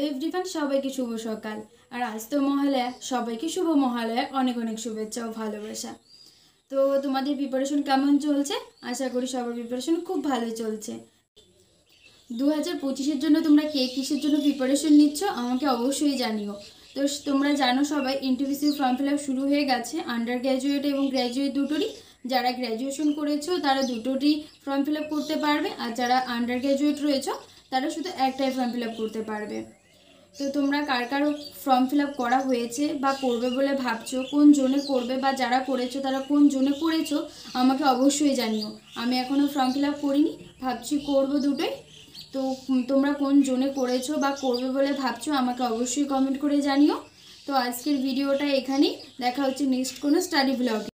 Hello everyone, সবাইকে শুভ সকাল। আর আজ তো মহালয়া, সবাইকে শুভ মহালয়া, অনেক অনেক শুভেচ্ছা ও ভালোবাসা। তো তোমাদের প্রিপারেশন কেমন চলছে? আশা করি সবার প্রিপারেশন খুব ভালো চলছে। 2025-এর জন্য তোমরা কে কিসের জন্য প্রিপারেশন নিচ্ছ আমাকে অবশ্যই জানিও। তো তোমরা জানো সবাই এনটিপিসি ফর্ম ফিল আপ শুরু হয়ে গেছে, আন্ডার গ্র্যাজুয়েট এবং গ্র্যাজুয়েট দুটোরই। যারা গ্র্যাজুয়েশন করেছো তারা দুটোরই ফর্ম ফিল আপ করতে পারবে, আর যারা আন্ডার গ্র্যাজুয়েট রয়েছো তারা শুধু একটাই ফর্ম ফিল আপ করতে পারবে। তো তোমরা কার কার ফর্ম ফিল আপ করা হয়েছে বা করবে বলে ভাবছো, কোন জোনে করবে বা যারা করেছো তারা কোন জোনে করেছো আমাকে অবশ্যই জানিও। আমি এখনও ফর্ম ফিল আপ করিনি, ভাবছি করবো দুটোই। তো তোমরা কোন জোনে করেছো বা করবে বলে ভাবছো আমাকে অবশ্যই কমেন্ট করে জানিও। তো আজকের ভিডিওটা এখানেই, দেখা হচ্ছে নেক্সট কোনো স্টাডি ব্লগে।